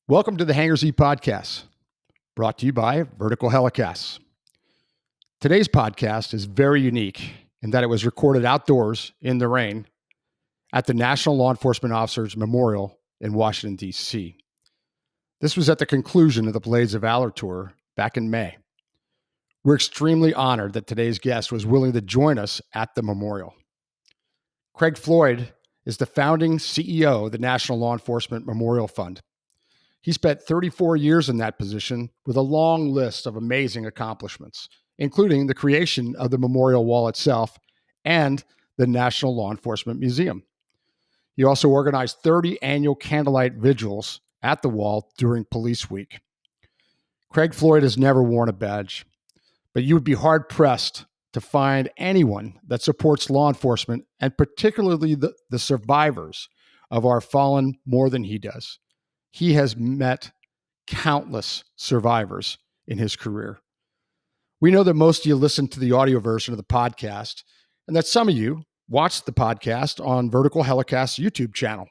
Welcome to the Hangar podcast, brought to you by Vertical Helicasts. Today's podcast is very unique in that it was recorded outdoors in the rain at the National Law Enforcement Officers Memorial in Washington, D.C. This was at the conclusion of the Blades of Valor tour back in May. We're extremely honored that today's guest was willing to join us at the memorial. Craig Floyd is the founding CEO of the National Law Enforcement Memorial Fund. He spent 34 years in that position with a long list of amazing accomplishments, including the creation of the memorial wall itself and the National Law Enforcement Museum. He also organized 30 annual candlelight vigils at the wall during Police Week. Craig Floyd has never worn a badge, but you would be hard-pressed to find anyone that supports law enforcement and particularly the survivors of our fallen more than he does. He has met countless survivors in his career. We know that most of you listen to the audio version of the podcast, and that some of you watch the podcast on Vertical Helicast's YouTube channel.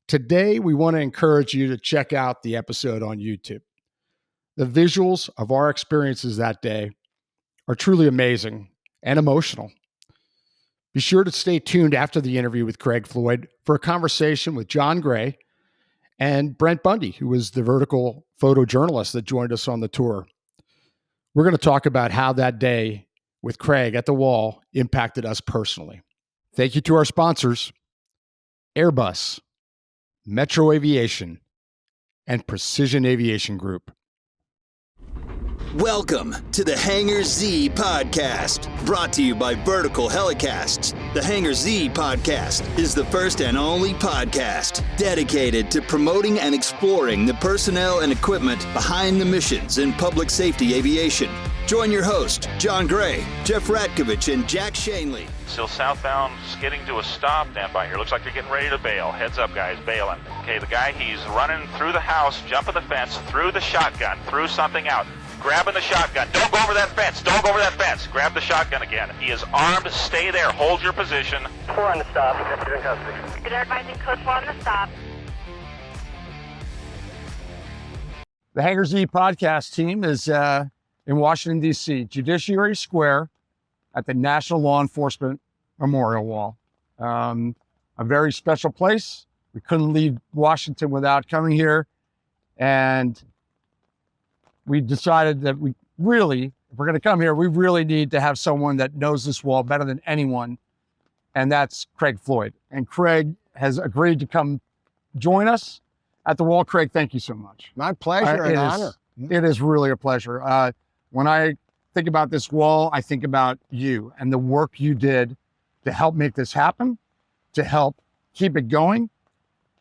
Today, we want to encourage you to check out the episode on YouTube. The visuals of our experiences that day are truly amazing and emotional. Be sure to stay tuned after the interview with Craig Floyd for a conversation with John Gray and Brent Bundy, who was the Vertical photojournalist that joined us on the tour. We're going to talk about how that day with Craig at the wall impacted us personally. Thank you to our sponsors, Airbus, Metro Aviation, and Precision Aviation Group. Welcome to the Hangar Z podcast, brought to you by Vertical Helicasts. The Hangar Z podcast is the first and only podcast dedicated to promoting and exploring the personnel and equipment behind the missions in public safety aviation. Join your host, John Gray, Jeff Ratkovich, and Jack Schonely. Still southbound, skidding to a stop. Stand by here. Looks like they're getting ready to bail. Heads up, guys, bailing. Okay, the guy, he's running through the house, jumping the fence, through the shotgun, through something out. Grabbing the shotgun. Don't go over that fence. Don't go over that fence. Grab the shotgun again. He is armed. Stay there. Hold your position. 4 on the stop. You're in custody. Good advising code 4 on the stop. The Hangar Z podcast team is in Washington, D.C., Judiciary Square at the National Law Enforcement Memorial Wall. A very special place. We couldn't leave Washington without coming here. And we decided that if we're going to come here, we really need to have someone that knows this wall better than anyone. And that's Craig Floyd. And Craig has agreed to come join us at the wall. Craig, thank you so much. My pleasure and honor. It is really a pleasure. When I think about this wall, I think about you and the work you did to help make this happen, to help keep it going,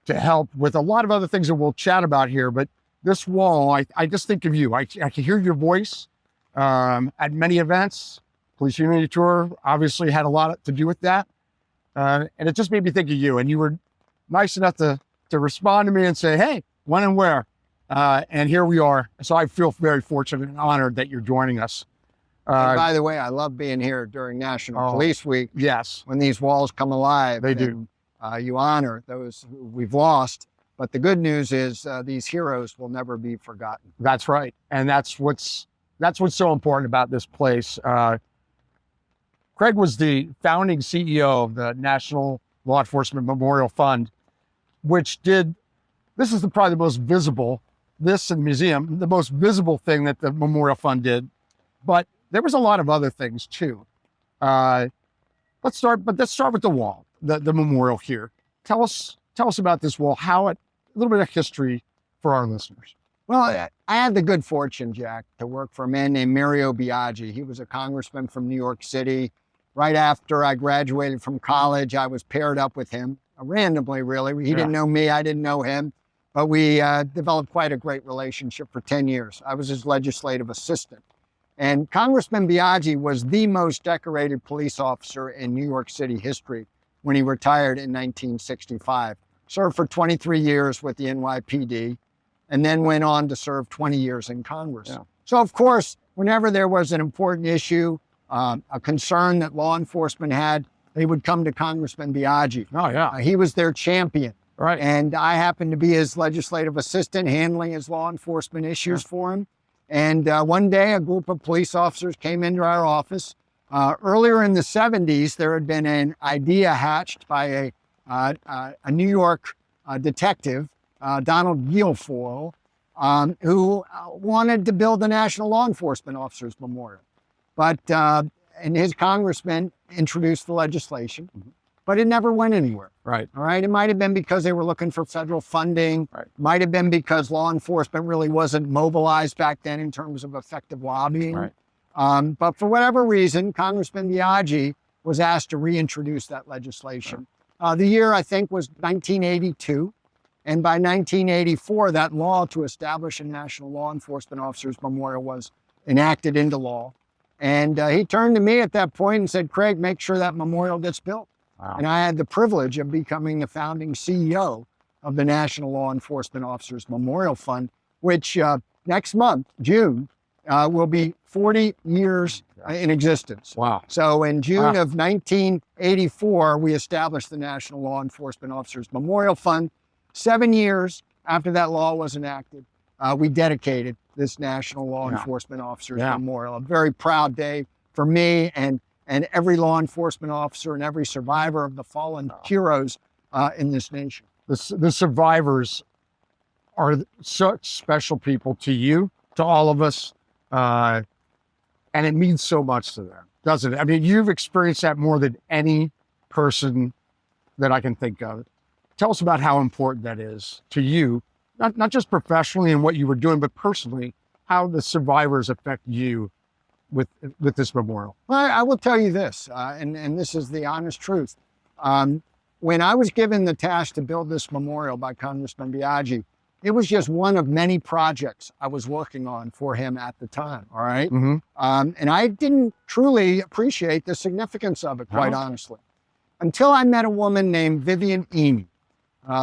to help with a lot of other things that we'll chat about here. But this wall, I just think of you. I can hear your voice at many events. Police Unity Tour obviously had a lot to do with that. And it just made me think of you. And you were nice enough to respond to me and say, hey, when and where? And here we are. So I feel very fortunate and honored that you're joining us. And by the way, I love being here during National Police Week. Yes. When these walls come alive. They do. You honor those who we've lost. But the good news is these heroes will never be forgotten. That's right. And that's what's so important about this place. Craig was the founding CEO of the National Law Enforcement Memorial Fund, which this is probably the most visible, this and museum, the most visible thing that the Memorial Fund did. But there was a lot of other things too. Let's start with the wall, the memorial here. Tell us about this wall, a little bit of history for our listeners. Well, I had the good fortune, Jack, to work for a man named Mario Biaggi. He was a congressman from New York City. Right after I graduated from college, I was paired up with him, randomly, really. He didn't know me, I didn't know him, but we developed quite a great relationship for 10 years. I was his legislative assistant. And Congressman Biaggi was the most decorated police officer in New York City history when he retired in 1965. Served for 23 years with the NYPD, and then went on to serve 20 years in Congress. Yeah. So, of course, whenever there was an important issue, a concern that law enforcement had, they would come to Congressman Biaggi. Oh, yeah. He was their champion. Right. And I happened to be his legislative assistant, handling his law enforcement issues for him. And one day, a group of police officers came into our office. Earlier in the 70s, there had been an idea hatched by a New York detective, Donald Guilfoyle, who wanted to build the National Law Enforcement Officers Memorial. But, and his congressman introduced the legislation, but it never went anywhere. Right. All right. It might have been because they were looking for federal funding. Right. Might have been because law enforcement really wasn't mobilized back then in terms of effective lobbying. Right. But for whatever reason, Congressman Biaggi was asked to reintroduce that legislation. The year, I think, was 1982. And by 1984, that law to establish a National Law Enforcement Officers Memorial was enacted into law. And he turned to me at that point and said, Craig, make sure that memorial gets built. Wow. And I had the privilege of becoming the founding CEO of the National Law Enforcement Officers Memorial Fund, which next month, June, will be 40 years in existence. Wow. So in June of 1984, we established the National Law Enforcement Officers Memorial Fund. 7 years after that law was enacted, we dedicated this National Law Enforcement Officers Memorial. A very proud day for me and every law enforcement officer and every survivor of the fallen heroes in this nation. The survivors are such special people to you, to all of us, and it means so much to them, doesn't it? I mean, you've experienced that more than any person that I can think of. Tell us about how important that is to you, not just professionally and what you were doing, but personally, how the survivors affect you with this memorial. Well, I will tell you this, and this is the honest truth. When I was given the task to build this memorial by Congressman Biaggi, it was just one of many projects I was working on for him at the time, all right? Mm-hmm. And I didn't truly appreciate the significance of it, quite honestly, until I met a woman named Vivian Eney.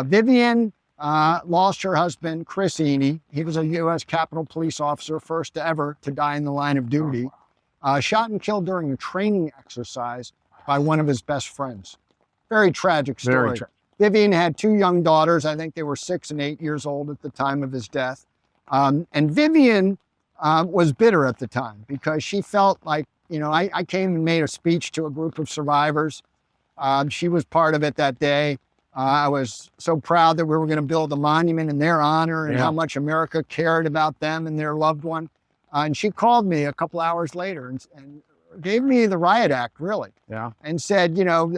Vivian lost her husband, Chris Eney. He was a U.S. Capitol Police officer, first to ever to die in the line of duty, shot and killed during a training exercise by one of his best friends. Very tragic story. Vivian had two young daughters. I think they were 6 and 8 years old at the time of his death. And Vivian was bitter at the time because she felt like, you know, I came and made a speech to a group of survivors. She was part of it that day. I was so proud that we were going to build a monument in their honor and how much America cared about them and their loved one. And she called me a couple hours later and gave me the riot act, really. Yeah. And said, you know,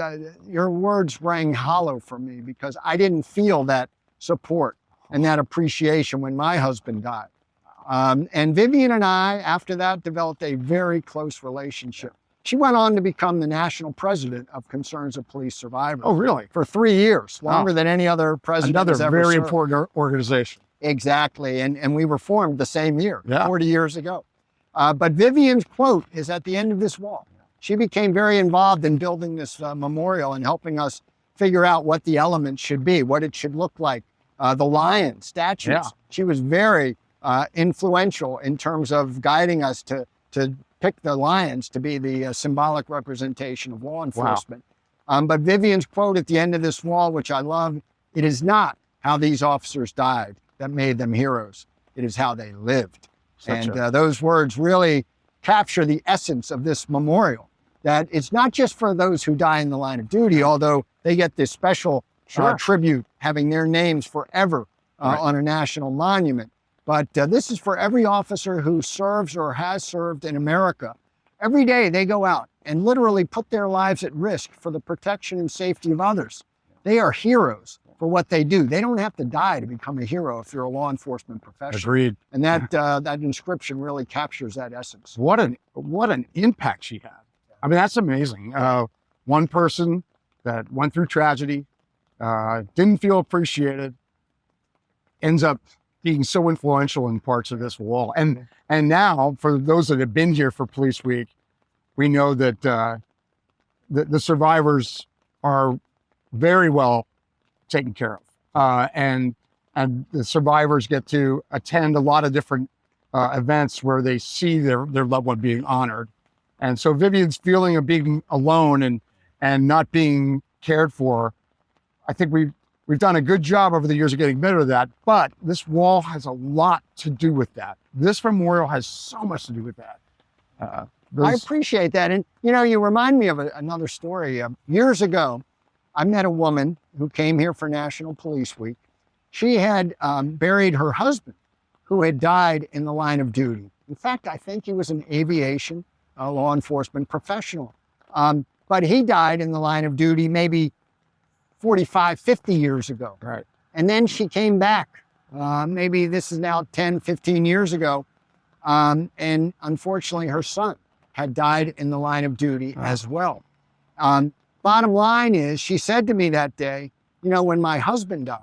your words rang hollow for me because I didn't feel that support and that appreciation when my husband died. And Vivian and I, after that, developed a very close relationship. She went on to become the national president of Concerns of Police Survivors. Oh, really? For 3 years, longer than any other president has ever very served. important organization. Exactly, and we were formed the same year, 40 40 years ago. But Vivian's quote is at the end of this wall. She became very involved in building this memorial and helping us figure out what the elements should be, what it should look like, the lion statues. Yeah. She was very influential in terms of guiding us to pick the lions to be the symbolic representation of law enforcement. But Vivian's quote at the end of this wall, which I love, it is not how these officers died that made them heroes. It is how they lived. Those words really capture the essence of this memorial, that it's not just for those who die in the line of duty, although they get this special tribute, having their names forever on a national monument. But this is for every officer who serves or has served in America. Every day they go out and literally put their lives at risk for the protection and safety of others. They are heroes for what they do. They don't have to die to become a hero if you're a law enforcement professional. Agreed. And that inscription really captures that essence. What an impact she had. I mean, that's amazing. One person that went through tragedy, didn't feel appreciated, ends up being so influential in parts of this wall. And now, for those that have been here for Police Week, we know that the survivors are very well taken care of. And the survivors get to attend a lot of different events where they see their loved one being honored. And so Vivian's feeling of being alone and not being cared for, I think we've done a good job over the years of getting better at that, but this wall has a lot to do with that. This memorial has so much to do with that. I appreciate that. And, you remind me of another story. Years ago, I met a woman who came here for National Police Week. She had buried her husband, who had died in the line of duty. In fact, I think he was an aviation law enforcement professional. But he died in the line of duty maybe 45, 50 years ago. Right. And then she came back. Maybe this is now 10, 15 years ago. And unfortunately, her son had died in the line of duty as well. Bottom line is, she said to me that day, when my husband died,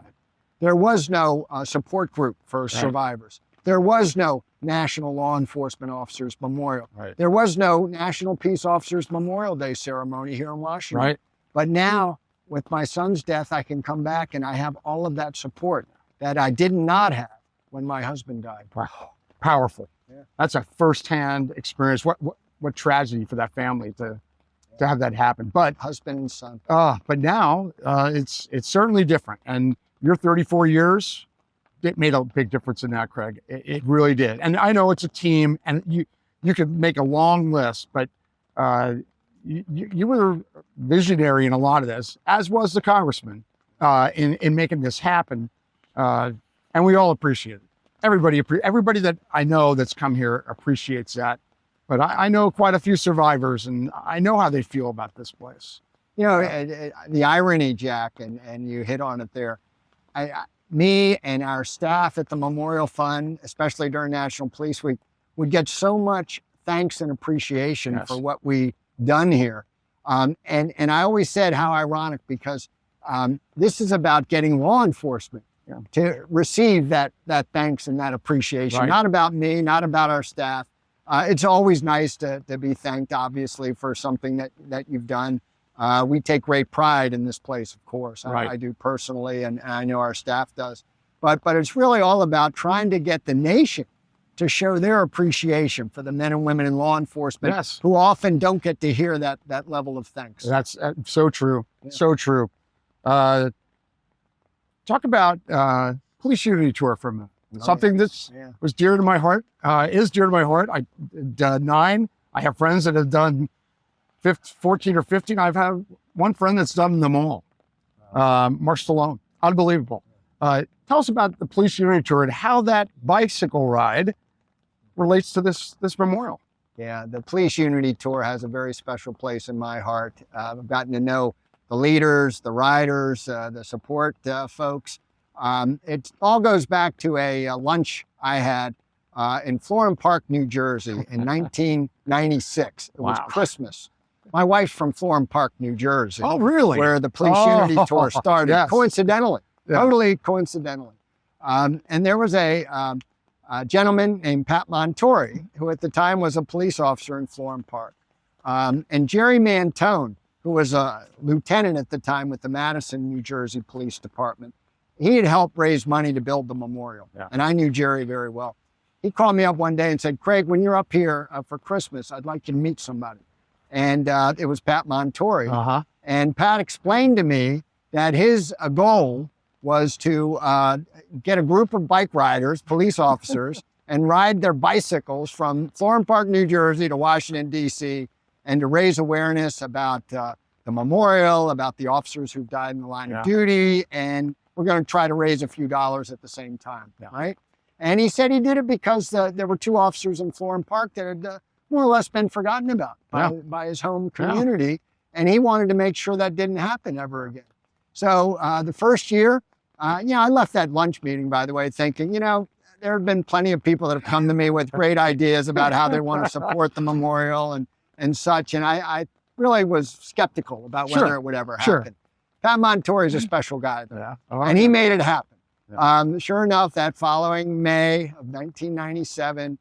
there was no support group for survivors. There was no National Law Enforcement Officers Memorial. Right. There was no National Peace Officers Memorial Day ceremony here in Washington. Right. But now, with my son's death, I can come back and I have all of that support that I did not have when my husband died. Wow. Powerful. Yeah. That's a firsthand experience. What tragedy for that family to have that happen. But Husband and son. but now it's certainly different. And your 34 years, it made a big difference in that, Craig. It really did. And I know it's a team, and you could make a long list, but you were visionary in a lot of this, as was the congressman, in making this happen. And we all appreciate it. Everybody that I know that's come here appreciates that. But I know quite a few survivors, and I know how they feel about this place. The irony, Jack, and you hit on it there. Me and our staff at the Memorial Fund, especially during National Police Week, would get so much thanks and appreciation for what we done here. And I always said how ironic, because this is about getting law enforcement to receive that thanks and that appreciation. Right. Not about me, not about our staff. It's always nice to be thanked, obviously, for something that you've done. We take great pride in this place, of course. Right. I do personally, and I know our staff does. But it's really all about trying to get the nation to show their appreciation for the men and women in law enforcement who often don't get to hear that level of thanks. That's so true. Yeah. So true. Talk about Police Unity Tour for a minute. Something that was dear to my heart, is dear to my heart. I did 9. I have friends that have done 14 or 15. I've had one friend that's done them all. Mark Stallone. Unbelievable. Tell us about the Police Unity Tour and how that bicycle ride relates to this memorial. Yeah, the Police Unity Tour has a very special place in my heart. I've gotten to know the leaders, the riders, the support folks. It all goes back to a lunch I had in Florham Park, New Jersey in 1996. It was Christmas. My wife's from Florham Park, New Jersey. Oh, really? Where the Police Unity Tour started, coincidentally, totally coincidentally. And there was a gentleman named Pat Montori, who at the time was a police officer in Florham Park. And Jerry Mantone, who was a lieutenant at the time with the Madison, New Jersey Police Department. He had helped raise money to build the memorial. Yeah. And I knew Jerry very well. He called me up one day and said, Craig, when you're up here for Christmas, I'd like you to meet somebody. And it was Pat Montori. And Pat explained to me that his goal was to get a group of bike riders, police officers, and ride their bicycles from Florham Park, New Jersey to Washington, D.C., and to raise awareness about the memorial, about the officers who died in the line of duty, and we're going to try to raise a few dollars at the same time, right? And he said he did it because there were 2 officers in Florham Park that had more or less been forgotten about by his home community, and he wanted to make sure that didn't happen ever again. So the first year, I left that lunch meeting, by the way, thinking, there have been plenty of people that have come to me with great ideas about how they want to support the memorial and such, and I really was skeptical about whether it would ever happen. Pat Montori is a special guy, and he made it happen. Sure enough, that following May of 1997,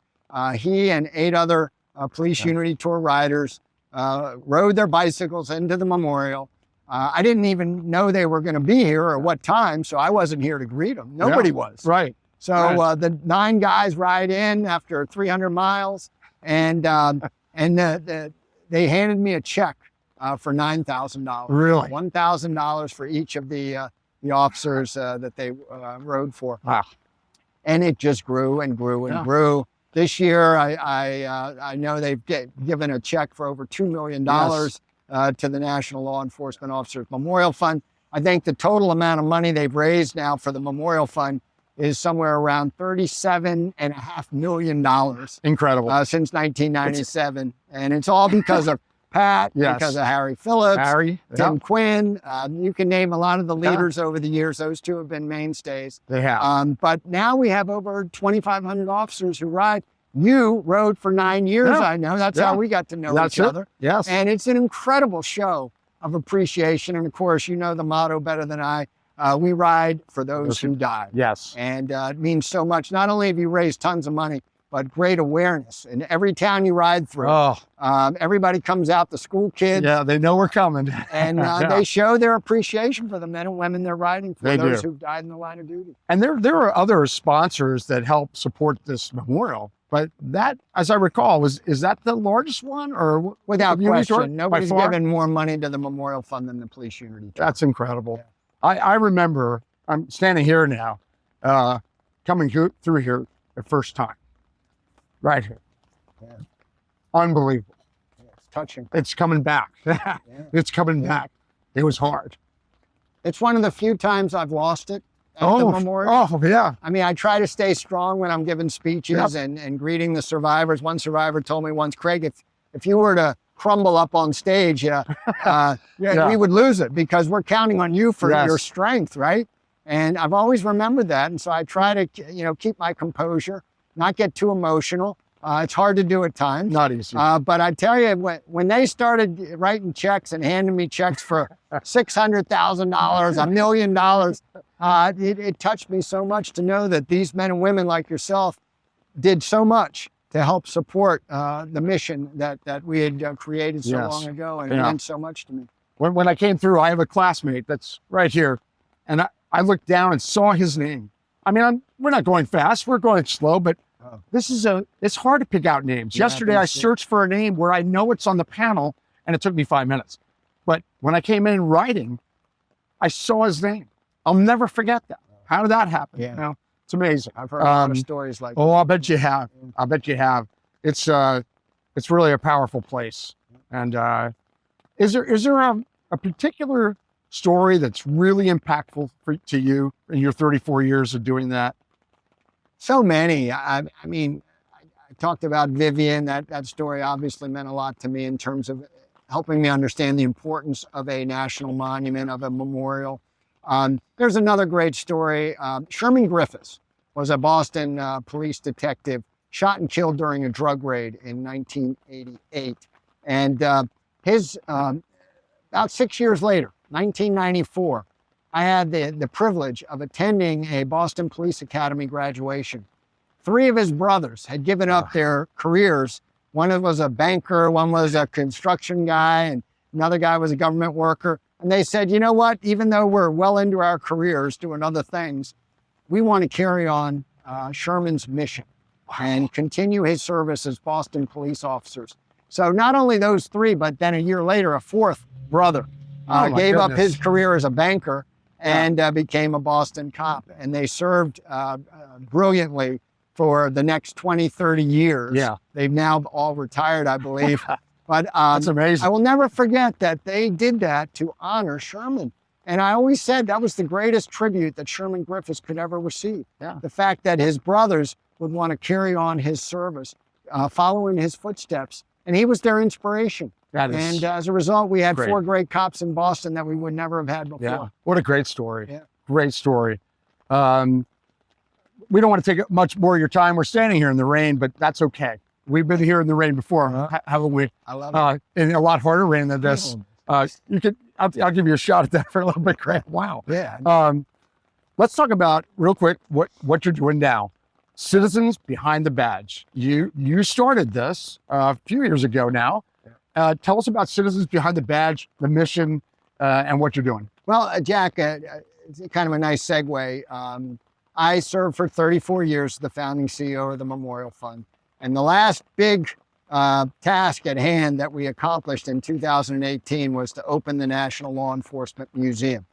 he and 8 other Police Unity Tour riders rode their bicycles into the memorial. I didn't even know they were going to be here or what time, so I wasn't here to greet them. Nobody was. Right. So the 9 guys ride in after 300 miles, and they handed me a check for $9,000. Really? $1,000 for each of the the officers that they rode for. Wow. And it just grew and grew and grew. This year, I know they've given a check for over $2 million to the National Law Enforcement Officers Memorial Fund. I think the total amount of money they've raised now for the Memorial Fund is somewhere around $37.5 million. Incredible. Since 1997. And it's all because of Pat, because of Harry Phillips, Tim Quinn. You can name a lot of the leaders over the years. Those two have been mainstays. They have. But now we have over 2,500 officers who ride. You rode for 9 years, I know. That's how we got to know each other. Yes. And it's an incredible show of appreciation. And of course, you know the motto better than I. We ride for those who died. Yes. And it means so much. Not only have you raised tons of money, but great awareness. In every town you ride through, everybody comes out, the school kids. Yeah, they know we're coming. And they show their appreciation for the men and women they're riding for, those who've died in the line of duty. And there are other sponsors that help support this memorial. But that, as I recall, is that the largest one? Or without question, nobody's given more money to the Memorial Fund than the Police Unity Trust. That's incredible. Yeah. I remember, I'm standing here now, coming through here the first time. Right here. Yeah. Unbelievable. Yeah, it's touching. It's coming back. It's coming back. It was hard. It's one of the few times I've lost it at the memorial. Oh, yeah. I mean, I try to stay strong when I'm giving speeches and greeting the survivors. One survivor told me once, Craig, if you were to crumble up on stage, we would lose it because we're counting on you for your strength, right? And I've always remembered that. And so I try to, keep my composure, not get too emotional. It's hard to do at times. Not easy. But I tell you, when they started writing checks and handing me checks for $600,000, $1 million, it touched me so much to know that these men and women like yourself did so much to help support the mission that we had created so long ago, and it meant so much to me. When I came through, I have a classmate that's right here, and I looked down and saw his name. I mean, we're not going fast, we're going slow, but it's hard to pick out names. Yesterday, I searched for a name where I know it's on the panel, and it took me 5 minutes. But when I came in writing, I saw his name. I'll never forget that. How did that happen? Yeah. It's amazing. I've heard a lot of stories like that. Oh, I bet you have. I bet you have. It's really a powerful place. And is there a particular story that's really impactful to you in your 34 years of doing that? So many. I mean, I talked about Vivian. That story obviously meant a lot to me in terms of helping me understand the importance of a national monument, of a memorial. There's another great story. Sherman Griffiths was a Boston police detective shot and killed during a drug raid in 1988. And about 6 years later, 1994, I had the privilege of attending a Boston Police Academy graduation. 3 of his brothers had given up their careers. One was a banker, one was a construction guy, and another guy was a government worker. And they said, you know what, even though we're well into our careers doing other things, we want to carry on Sherman's mission and continue his service as Boston police officers. So not only those 3, but then a year later, a 4th brother gave up his career as a banker and became a Boston cop. And they served brilliantly for the next 20, 30 years. Yeah. They've now all retired, I believe. But that's amazing. I will never forget that they did that to honor Sherman. And I always said that was the greatest tribute that Sherman Griffiths could ever receive. Yeah. The fact that his brothers would want to carry on his service, following his footsteps. And he was their inspiration. And as a result, we had 4 great cops in Boston that we would never have had before. Yeah. What a great story. Yeah. Great story. We don't want to take much more of your time. We're standing here in the rain, but that's okay. We've been here in the rain before, haven't we? I love it. In a lot harder rain than this. I'll give you a shot at that for a little bit, Craig. Wow. Yeah. Let's talk about real quick what you're doing now. Citizens Behind the Badge. You started this a few years ago now. Tell us about Citizens Behind the Badge, the mission, and what you're doing. Well, Jack, it's kind of a nice segue. I served for 34 years as the founding CEO of the Memorial Fund. And the last big task at hand that we accomplished in 2018 was to open the National Law Enforcement Museum.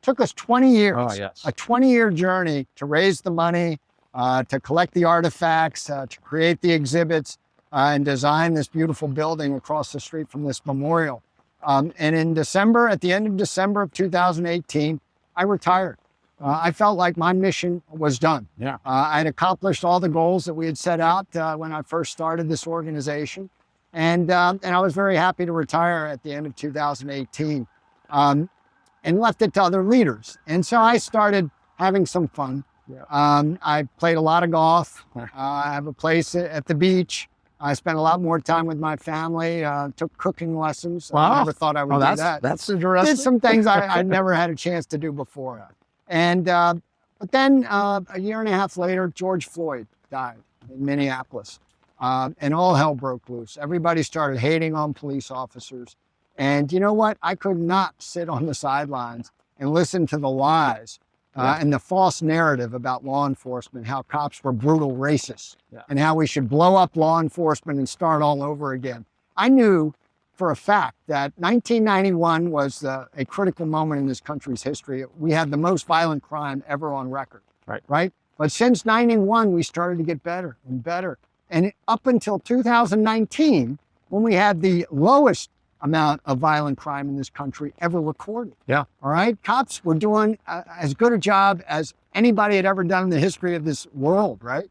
Took us 20 years, Oh, yes. a 20-year journey to raise the money, to collect the artifacts, to create the exhibits, and design this beautiful building across the street from this memorial. And in December, at the end of December of 2018, I retired. I felt like my mission was done. Yeah. I had accomplished all the goals that we had set out when I first started this organization. And I was very happy to retire at the end of 2018 and left it to other leaders. And so I started having some fun. Yeah. I played a lot of golf. I have a place at the beach. I spent a lot more time with my family, took cooking lessons. Wow. I never thought I would do that. That's interesting. Did some things I never had a chance to do before. And but then a year and a half later, George Floyd died in Minneapolis. And all hell broke loose. Everybody started hating on police officers. And you know what? I could not sit on the sidelines and listen to the lies and the false narrative about law enforcement, how cops were brutal racists, and how we should blow up law enforcement and start all over again. I knew for a fact that 1991 was a critical moment in this country's history. We had the most violent crime ever on record, right? But since 91, we started to get better and better. And up until 2019, when we had the lowest amount of violent crime in this country ever recorded. Yeah. All right. Cops were doing as good a job as anybody had ever done in the history of this world, right?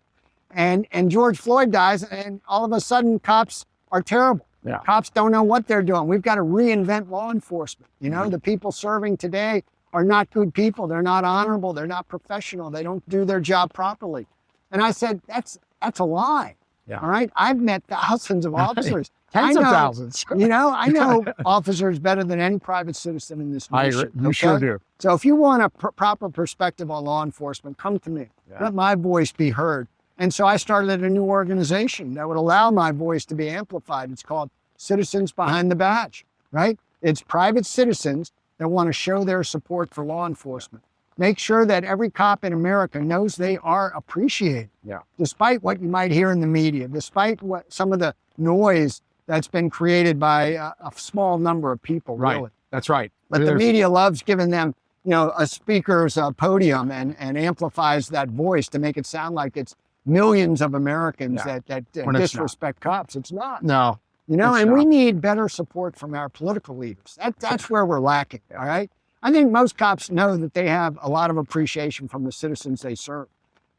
And George Floyd dies, and all of a sudden, cops are terrible. Yeah. Cops don't know what they're doing. We've got to reinvent law enforcement. You know, the people serving today are not good people. They're not honorable. They're not professional. They don't do their job properly. And I said, that's a lie. Yeah. All right. I've met thousands of officers. Tens of thousands. You know, I know officers better than any private citizen in this I nation. agree. You sure do. So if you want a proper perspective on law enforcement, come to me. Yeah. Let my voice be heard. And so I started a new organization that would allow my voice to be amplified. It's called Citizens Behind the Badge, right? It's private citizens that want to show their support for law enforcement. Make sure that every cop in America knows they are appreciated. Yeah. Despite what you might hear in the media, despite what some of the noise that's been created by a small number of people, Right. really. That's right. But the media loves giving them, you know, a speaker's podium and amplifies that voice to make it sound like it's millions of Americans that When it's disrespect cops. It's not. No. You know, it's and not. we need better support from our political leaders. That's where we're lacking, all right? I think most cops know that they have a lot of appreciation from the citizens they serve,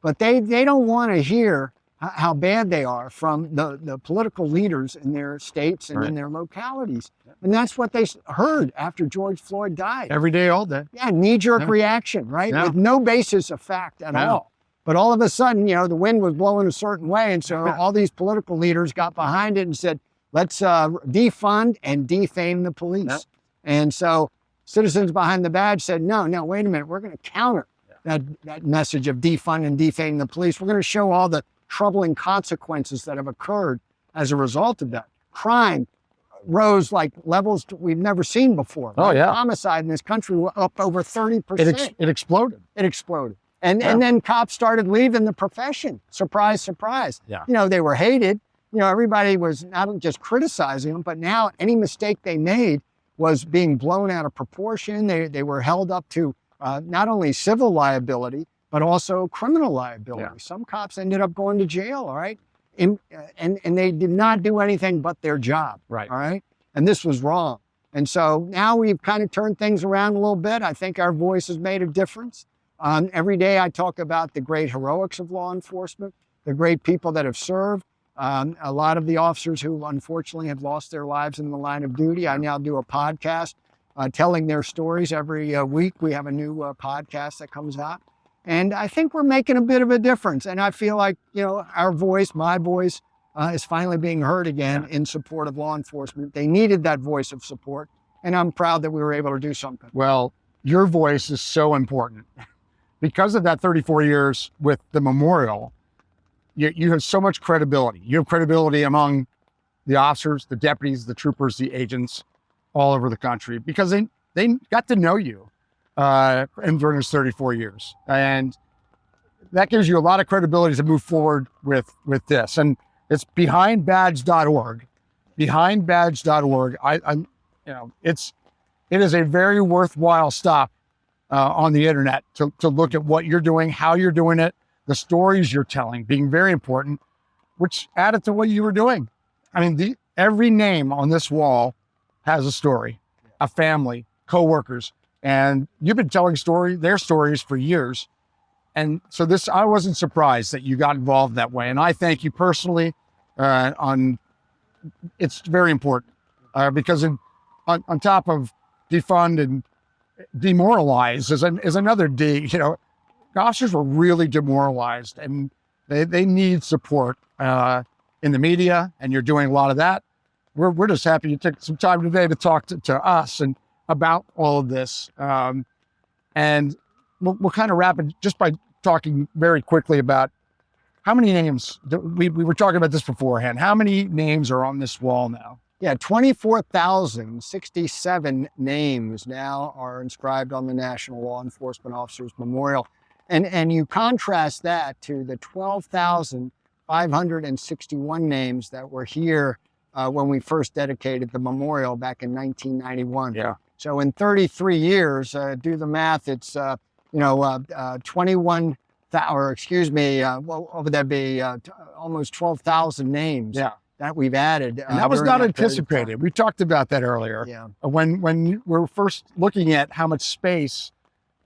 but they don't want to hear how bad they are from the political leaders in their states and in their localities. And that's what they heard after George Floyd died. Every day, all day. Yeah, knee-jerk reaction, right? Yeah. With no basis of fact at all. But all of a sudden, you know, the wind was blowing a certain way, and so all these political leaders got behind it and said, let's defund and defame the police. Yep. And so Citizens Behind the Badge said, no, wait a minute, we're going to counter that message of defund and defame the police. We're going to show all the troubling consequences that have occurred as a result of that. Crime rose like levels we've never seen before. Oh, yeah. Homicide in this country were up over 30%. It exploded. It exploded. And then cops started leaving the profession. Surprise, surprise. Yeah. You know, they were hated. You know, everybody was not just criticizing them, but now any mistake they made was being blown out of proportion. They were held up to not only civil liability, but also criminal liability. Yeah. Some cops ended up going to jail, all right? And they did not do anything but their job, Right. all right? And this was wrong. And so now we've kind of turned things around a little bit. I think our voice has made a difference. Every day I talk about the great heroics of law enforcement, the great people that have served, a lot of the officers who unfortunately have lost their lives in the line of duty. I now do a podcast telling their stories every week. We have a new podcast that comes out. And I think we're making a bit of a difference. And I feel like, you know, our voice, my voice, is finally being heard again in support of law enforcement. They needed that voice of support. And I'm proud that we were able to do something. Well, your voice is so important. Because of that 34 years with the memorial, you have so much credibility. You have credibility among the officers, the deputies, the troopers, the agents all over the country because they got to know you and during those 34 years. And that gives you a lot of credibility to move forward with this. And it's behindbadge.org. Behindbadge.org. It is a very worthwhile stop on the internet to look at what you're doing, how you're doing it, the stories you're telling, being very important, which added to what you were doing. I mean, every name on this wall has a story, a family, coworkers, and you've been telling their stories for years. And so I wasn't surprised that you got involved that way. And I thank you personally it's very important because on top of defund and demoralize is another D, officers were really demoralized and they need support in the media, and you're doing a lot of that. We're just happy you took some time today to talk to us and about all of this. And we'll kind of wrap it just by talking very quickly about how many names, we were talking about this beforehand, how many names are on this wall now? Yeah, 24,067 names now are inscribed on the National Law Enforcement Officers Memorial. And you contrast that to the 12,561 names that were here when we first dedicated the memorial back in 1991. Yeah. So in 33 years, do the math, it's 21, what would that be? Almost 12,000 names. Yeah. That we've added. And that was not anticipated. We talked about that earlier. Yeah. When we were first looking at how much space,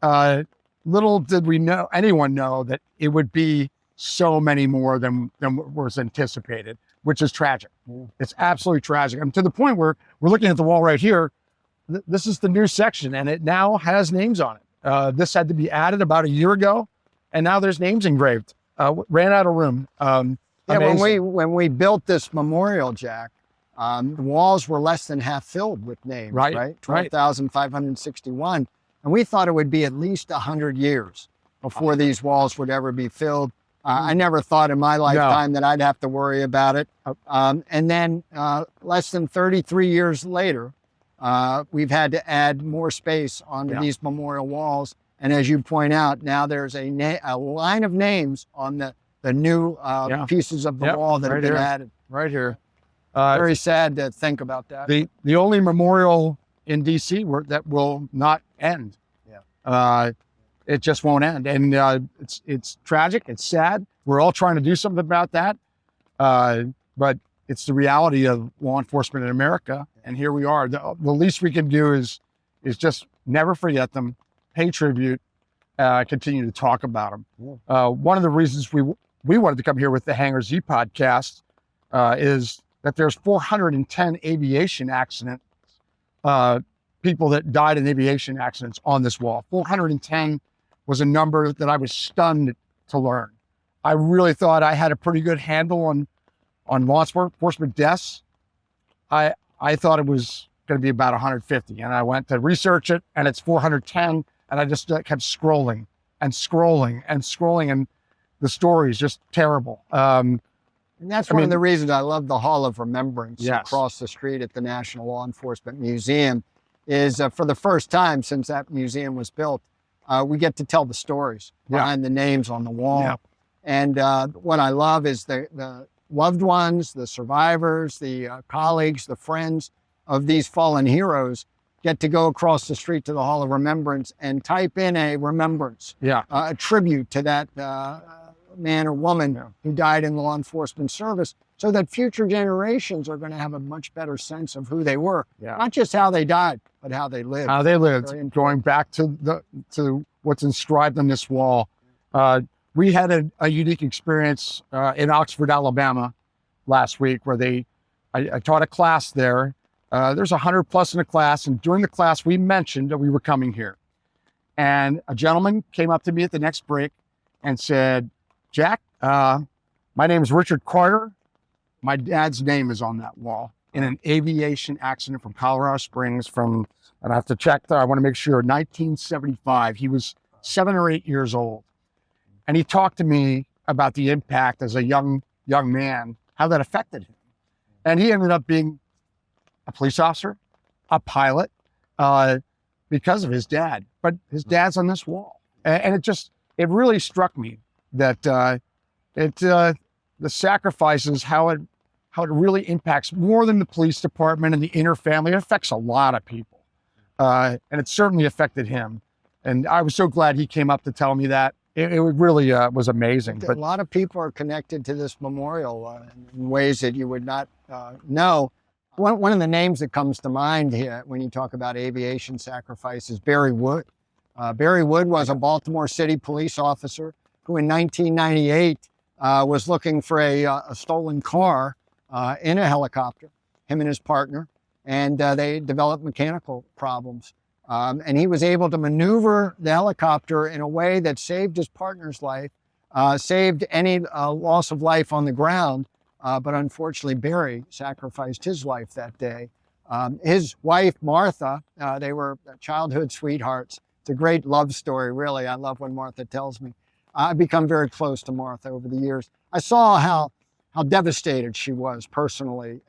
little did anyone know that it would be so many more than was anticipated, which is tragic. Yeah. It's absolutely tragic. And to the point where we're looking at the wall right here, this is the new section and it now has names on it. This had to be added about a year ago and now there's names engraved. Ran out of room. Yeah, when we built this memorial, Jack, the walls were less than half filled with names, right? 12,561. And we thought it would be at least 100 years before these walls would ever be filled. I never thought in my lifetime that I'd have to worry about it. And then less than 33 years later, we've had to add more space onto these memorial walls. And as you point out, now there's a line of names on the new pieces of the wall that have been added. Right here. Very sad to think about that. The only memorial in D.C. that will not end. Yeah. It just won't end. And it's tragic. It's sad. We're all trying to do something about that. But it's the reality of law enforcement in America. And here we are. The least we can do is just never forget them, pay tribute, continue to talk about them. Yeah. One of the reasons we wanted to come here with the Hangar Z podcast is that there's 410 aviation accidents, people that died in aviation accidents on this wall. 410 was a number that I was stunned to learn. I really thought I had a pretty good handle on law enforcement deaths. I thought it was going to be about 150, and I went to research it, and it's 410, and I just kept scrolling and scrolling and scrolling, and the story is just terrible. And that's one of the reasons I love the Hall of Remembrance across the street at the National Law Enforcement Museum is for the first time since that museum was built, we get to tell the stories behind the names on the wall. Yeah. And what I love is the loved ones, the survivors, the colleagues, the friends of these fallen heroes get to go across the street to the Hall of Remembrance and type in a remembrance, a tribute to that man or woman who died in law enforcement service, so that future generations are going to have a much better sense of who they were. Yeah. Not just how they died, but how they lived. How they lived, going back to what's inscribed on this wall. We had a unique experience in Oxford, Alabama last week where I taught a class there. There's 100 plus in the class, and during the class we mentioned that we were coming here. And a gentleman came up to me at the next break and said, Jack, my name is Richard Carter. My dad's name is on that wall in an aviation accident from Colorado Springs and I have to check there, I want to make sure, 1975. He was 7 or 8 years old. And he talked to me about the impact as a young man, how that affected him. And he ended up being a police officer, a pilot, because of his dad. But his dad's on this wall. And it really struck me that the sacrifices, how it really impacts more than the police department and the inner family. It affects a lot of people. And it certainly affected him. And I was so glad he came up to tell me that. It really was amazing. A lot of people are connected to this memorial in ways that you would not know. One of the names that comes to mind here when you talk about aviation sacrifice is Barry Wood. Barry Wood was a Baltimore City police officer who in 1998 was looking for a stolen car in a helicopter, him and his partner, and they developed mechanical problems. And he was able to maneuver the helicopter in a way that saved his partner's life, saved any loss of life on the ground, but unfortunately Barry sacrificed his life that day. His wife, Martha, they were childhood sweethearts. It's a great love story, really. I love when Martha tells me. I've become very close to Martha over the years. I saw how devastated she was personally.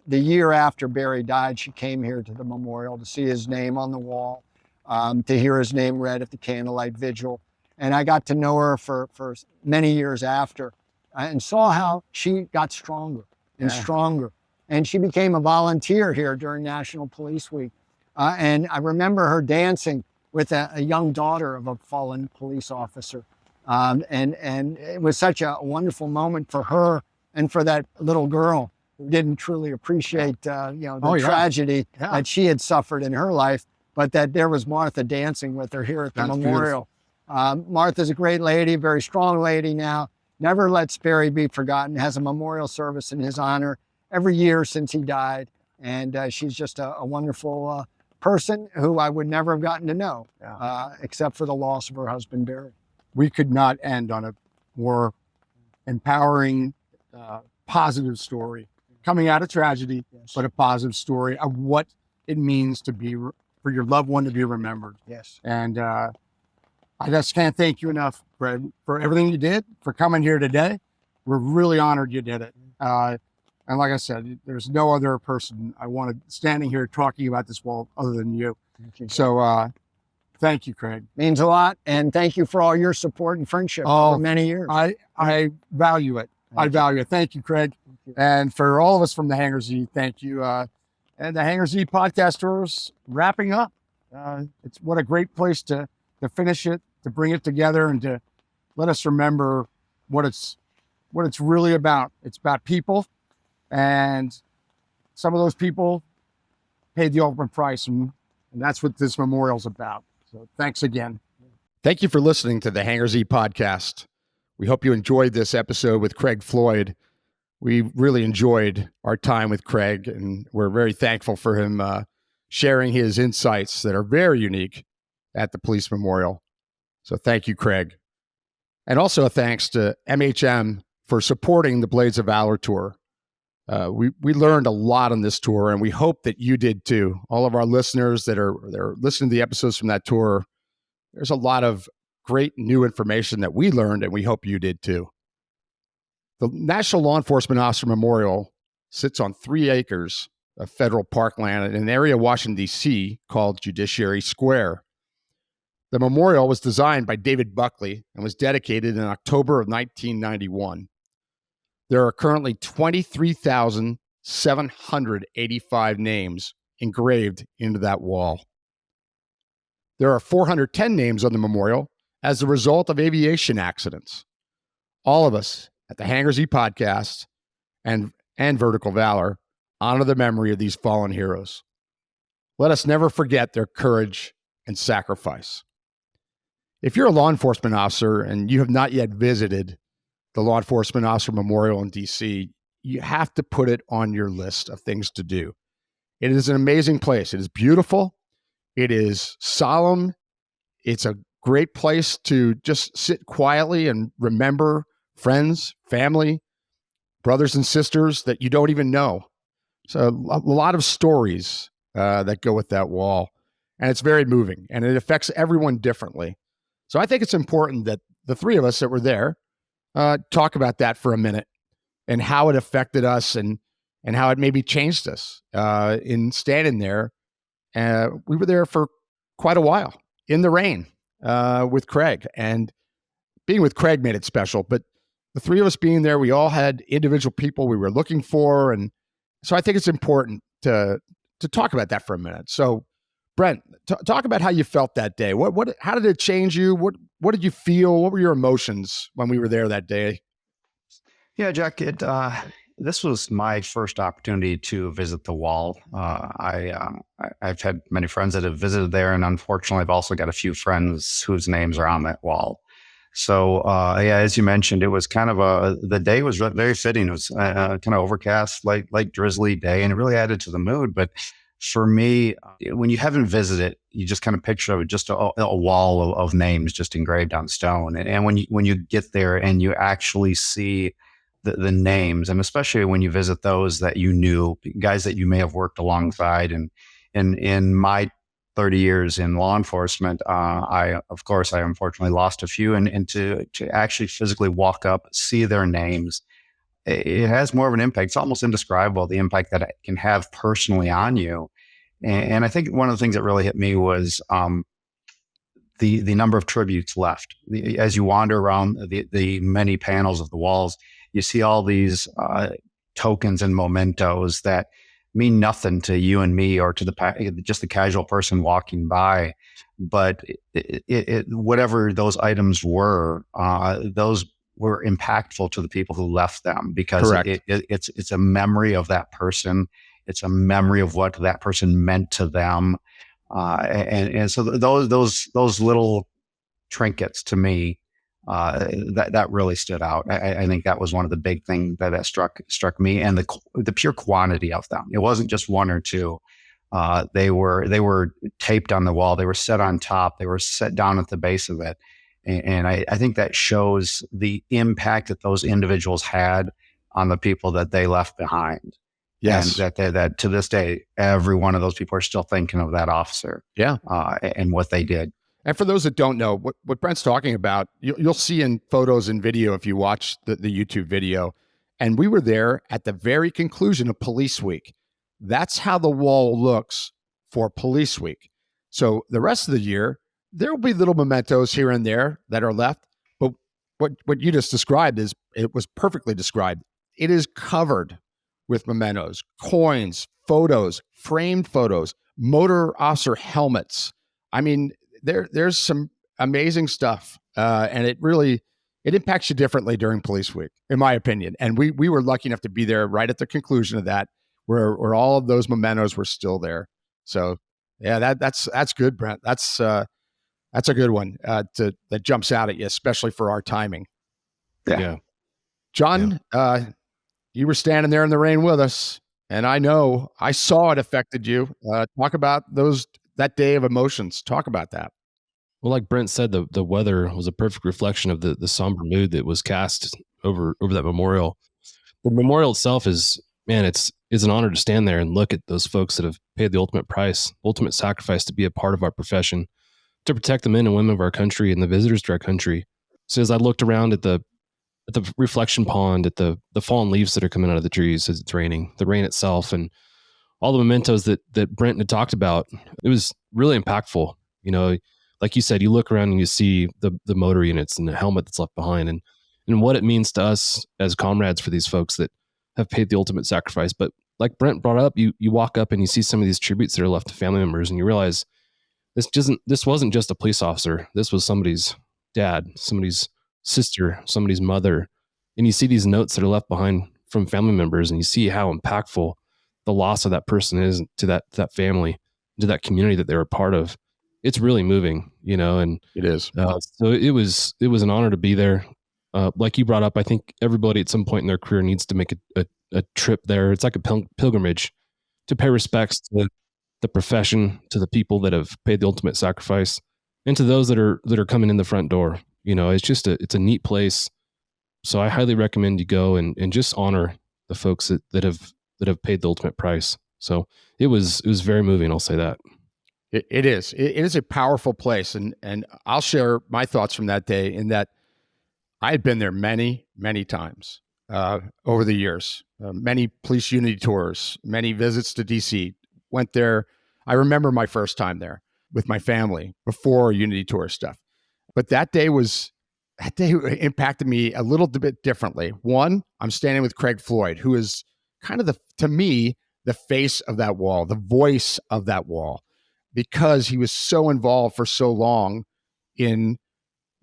The year after Barry died, she came here to the memorial to see his name on the wall, to hear his name read at the candlelight vigil. And I got to know her for many years after and saw how she got stronger and stronger. And she became a volunteer here during National Police Week. And I remember her dancing with a young daughter of a fallen police officer. And it was such a wonderful moment for her and for that little girl who didn't truly appreciate, the tragedy that she had suffered in her life, but that there was Martha dancing with her here at the memorial. Martha's a great lady, a very strong lady now, never lets Barry be forgotten, has a memorial service in his honor every year since he died. And she's just a wonderful person who I would never have gotten to know, except for the loss of her husband, Barry. We could not end on a more empowering, positive story coming out of tragedy, but a positive story of what it means to be for your loved one to be remembered. Yes. And I just can't thank you enough, Fred, for everything you did, for coming here today. We're really honored you did it. And like I said, there's no other person I wanted standing here talking about this wall other than you. Thank you. So thank you, Craig. Means a lot. And thank you for all your support and friendship over many years. I value it. I value it. Thank you, Craig. Thank you. And for all of us from the Hangar Z, thank you. And the Hangar Z podcast tour is wrapping up. It's what a great place to finish it, to bring it together, and to let us remember what it's really about. It's about people, and some of those people paid the ultimate price, and that's what this memorial's about. So thanks again. Thank you for listening to the Hangar Z podcast. We hope you enjoyed this episode with Craig Floyd. We really enjoyed our time with Craig, and we're very thankful for him sharing his insights that are very unique at the police memorial. So thank you, Craig. And also a thanks to MHM for supporting the Blades of Valor tour. We learned a lot on this tour, and we hope that you did too. All of our listeners that are listening to the episodes from that tour, there's a lot of great new information that we learned, and we hope you did too. The National Law Enforcement Officer Memorial sits on 3 acres of federal parkland in an area of Washington, D.C. called Judiciary Square. The memorial was designed by David Buckley and was dedicated in October of 1991. There are currently 23,785 names engraved into that wall. There are 410 names on the memorial as a result of aviation accidents. All of us at the Hangar Z podcast and Vertical Valor honor the memory of these fallen heroes. Let us never forget their courage and sacrifice. If you're a law enforcement officer and you have not yet visited the Law Enforcement Officer Memorial in DC, you have to put it on your list of things to do. It is an amazing place. It is beautiful. It is solemn. It's a great place to just sit quietly and remember friends, family, brothers and sisters that you don't even know. So a lot of stories that go with that wall, and it's very moving, and it affects everyone differently. So I think it's important that the 3 of us that were there talk about that for a minute and how it affected us and how it maybe changed us in standing there. We were there for quite a while in the rain with Craig, and being with Craig made it special. But the 3 of us being there, we all had individual people we were looking for. And so I think it's important to talk about that for a minute. So Brent, talk about how you felt that day. How did it change you? What did you feel? What were your emotions when we were there that day? Yeah, Jack, this was my first opportunity to visit the wall. I've had many friends that have visited there, and unfortunately, I've also got a few friends whose names are on that wall. So, yeah, as you mentioned, it was kind of the day was very fitting. It was kind of overcast, like drizzly day, and it really added to the mood. But for me, when you haven't visited, you just kind of picture just a wall of names just engraved on stone. And when you get there and you actually see the names, and especially when you visit those that you knew, guys that you may have worked alongside, and in my 30 years in law enforcement, I unfortunately lost a few, and to actually physically walk up, see their names, it has more of an impact. It's almost indescribable, the impact that it can have personally on you. And I think one of the things that really hit me was the number of tributes left. As you wander around the many panels of the walls, you see all these tokens and mementos that mean nothing to you and me, or to just the casual person walking by. But whatever those items were, those were impactful to the people who left them, because it's a memory of that person. It's a memory of what that person meant to them. And so those little trinkets to me, that really stood out. I think that was one of the big things that struck me, and the pure quantity of them. It wasn't just one or two. They were taped on the wall. They were set on top. They were set down at the base of it. And I think that shows the impact that those individuals had on the people that they left behind. Yes. And that to this day, every one of those people are still thinking of that officer. Yeah. And what they did. And for those that don't know, what Brent's talking about, you'll see in photos and video if you watch the YouTube video. And we were there at the very conclusion of Police Week. That's how the wall looks for Police Week. So the rest of the year, there will be little mementos here and there that are left. But what you just described it was perfectly described. It is covered with mementos, coins, photos, framed photos, motor officer helmets. I mean, there's some amazing stuff, and it impacts you differently during Police Week, in my opinion. And we were lucky enough to be there right at the conclusion of that, where all of those mementos were still there. So, yeah, that's good, Brent. That's a good one that jumps out at you, especially for our timing. Yeah. John, you were standing there in the rain with us, and I saw it affected you. Talk about that day of emotions. Talk about that. Well, like Brent said, the weather was a perfect reflection of the somber mood that was cast over that memorial. The memorial itself is an honor to stand there and look at those folks that have paid the ultimate price, ultimate sacrifice to be a part of our profession, to protect the men and women of our country and the visitors to our country. So as I looked around at the reflection pond, at the fallen leaves that are coming out of the trees as it's raining, the rain itself, and all the mementos that Brent had talked about, it was really impactful. You know, like you said, you look around and you see the motor units and the helmet that's left behind, and what it means to us as comrades for these folks that have paid the ultimate sacrifice. But like Brent brought up, you walk up and you see some of these tributes that are left to family members, and you realize this wasn't just a police officer. This was somebody's dad, somebody's sister, somebody's mother. And you see these notes that are left behind from family members, and you see how impactful the loss of that person is to that family, to that community that they're a part of. It's really moving, you know, and it is. So it was an honor to be there. Like you brought up, I think everybody at some point in their career needs to make a trip there. It's like a pilgrimage to pay respects to the profession, to the people that have paid the ultimate sacrifice, and to those that are coming in the front door. You know, it's a neat place. So I highly recommend you go and just honor the folks that have paid the ultimate price. So it was very moving. I'll say that. It is. It is a powerful place. And I'll share my thoughts from that day, in that I had been there many, many times over the years, many police unity tours, many visits to DC. Went there. I remember my first time there with my family before unity tour stuff. But that day impacted me a little bit differently. One, I'm standing with Craig Floyd, who is kind of to me, the face of that wall, the voice of that wall. because he was so involved for so long in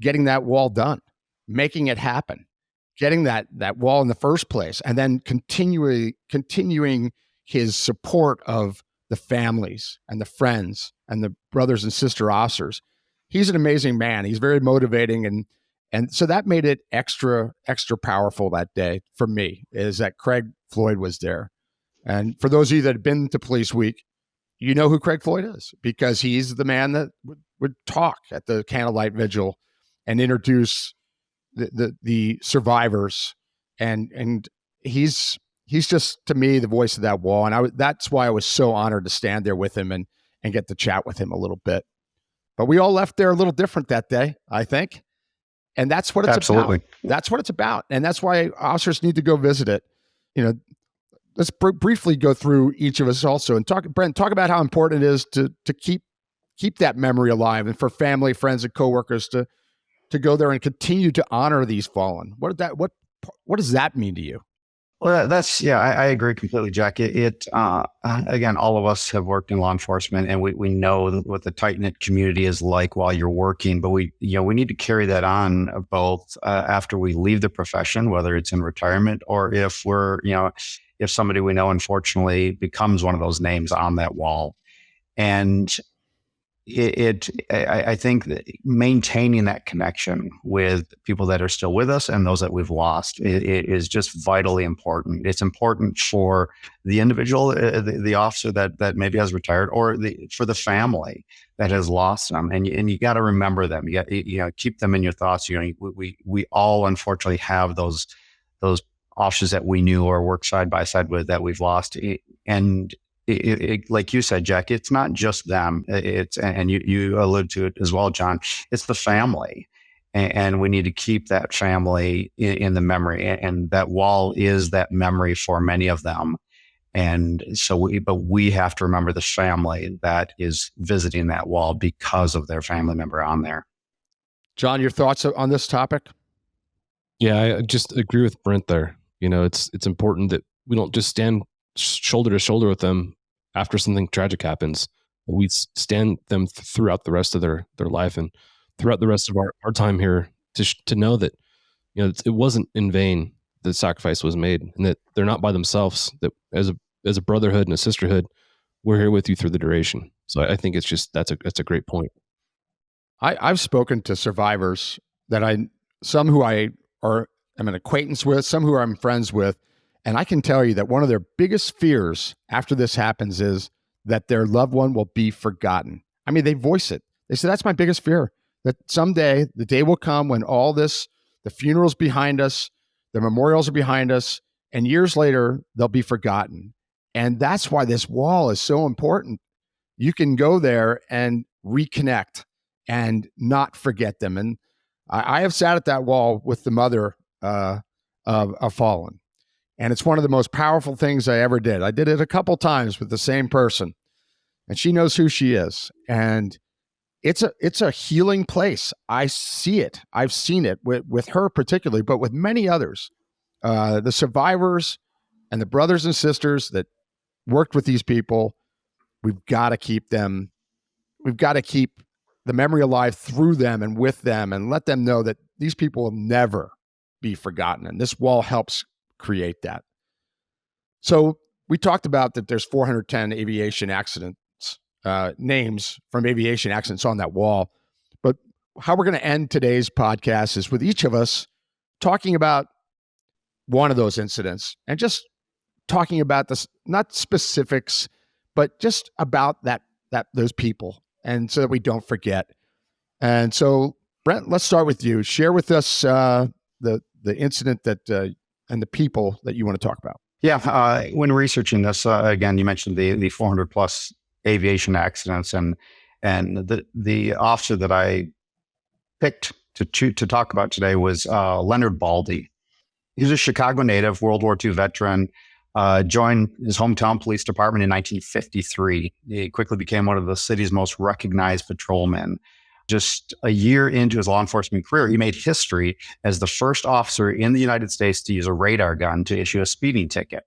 getting that wall done, making it happen, getting that wall in the first place, and then continuing his support of the families and the friends and the brothers and sister officers. He's an amazing man. He's very motivating, and so that made it extra powerful that day for me, is that Craig Floyd was there. And for those of you that have been to Police Week, you know who Craig Floyd is, because he's the man that would talk at the candlelight vigil and introduce the survivors, and he's just, to me, the voice of that wall. And that's why I was so honored to stand there with him and get to chat with him a little bit. But we all left there a little different that day, I think. And that's what it's about. That's what it's about. And that's why officers need to go visit it. Let's briefly go through each of us also and talk about how important it is to keep that memory alive, and for family, friends, and coworkers to go there and continue to honor these fallen. What does that mean to you? Well, I agree completely, Jack. Again, all of us have worked in law enforcement, and we know what the tight-knit community is like while you're working, but we need to carry that on both after we leave the profession, whether it's in retirement or if if somebody we know, unfortunately, becomes one of those names on that wall. And I think that maintaining that connection with people that are still with us and those that we've lost, it is just vitally important. It's important for the individual, the officer that maybe has retired, or for the family that has lost them. And you got to remember them. You keep them in your thoughts. We all unfortunately have those officers that we knew or worked side by side with that we've lost. And like you said, Jack, it's not just them. And you alluded to it as well, John. It's the family, and we need to keep that family in the memory. And that wall is that memory for many of them. And so, we have to remember the family that is visiting that wall because of their family member on there. John, your thoughts on this topic? Yeah, I just agree with Brent there. It's important that we don't just stand shoulder to shoulder with them after something tragic happens. We stand them throughout the rest of their life and throughout the rest of our time here to know that it wasn't in vain the sacrifice was made, and that they're not by themselves, that as a brotherhood and a sisterhood, we're here with you through the duration. So I think that's a great point. I've spoken to survivors some who I'm an acquaintance with, some who I'm friends with, and I can tell you that one of their biggest fears after this happens is that their loved one will be forgotten. I mean, they voice it. They say, that's my biggest fear, that someday the day will come when the funeral's behind us, the memorials are behind us, and years later, they'll be forgotten. And that's why this wall is so important. You can go there and reconnect and not forget them. And I have sat at that wall with the mother of a fallen. And it's one of the most powerful things I ever did. I did it a couple times with the same person, and she knows who she is. And it's a healing place. I see it. I've seen it with her particularly, but with many others. The survivors and the brothers and sisters that worked with these people, we've got to keep them. We've got to keep the memory alive through them and with them, and let them know that these people will never be forgotten. And this wall helps create that. So we talked about that there's 410 aviation accidents, names from aviation accidents on that wall. But how we're going to end today's podcast is with each of us talking about one of those incidents and just talking about this, not specifics, but just about those people, and so that we don't forget. And so, Brent, let's start with you. Share with us the incident that and the people that you want to talk about. Yeah, when researching this, again, you mentioned the 400 plus aviation accidents, and the officer that I picked to talk about today was Leonard Baldy. He was a Chicago native, World War II veteran. Joined his hometown police department in 1953. He quickly became one of the city's most recognized patrolmen. Just a year into his law enforcement career, he made history as the first officer in the United States to use a radar gun to issue a speeding ticket.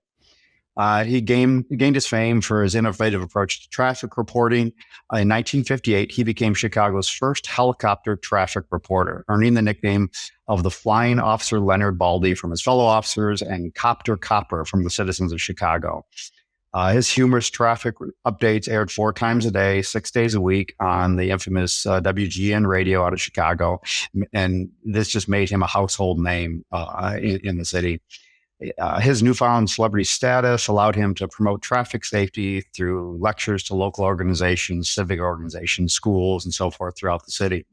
He gained his fame for his innovative approach to traffic reporting. In 1958, he became Chicago's first helicopter traffic reporter, earning the nickname of the Flying Officer Leonard Baldy from his fellow officers and Copter Copper from the citizens of Chicago. His humorous traffic updates aired 4 times a day, 6 days a week on the infamous WGN radio out of Chicago. And this just made him a household name in the city. His newfound celebrity status allowed him to promote traffic safety through lectures to local organizations, civic organizations, schools, and so forth throughout the city.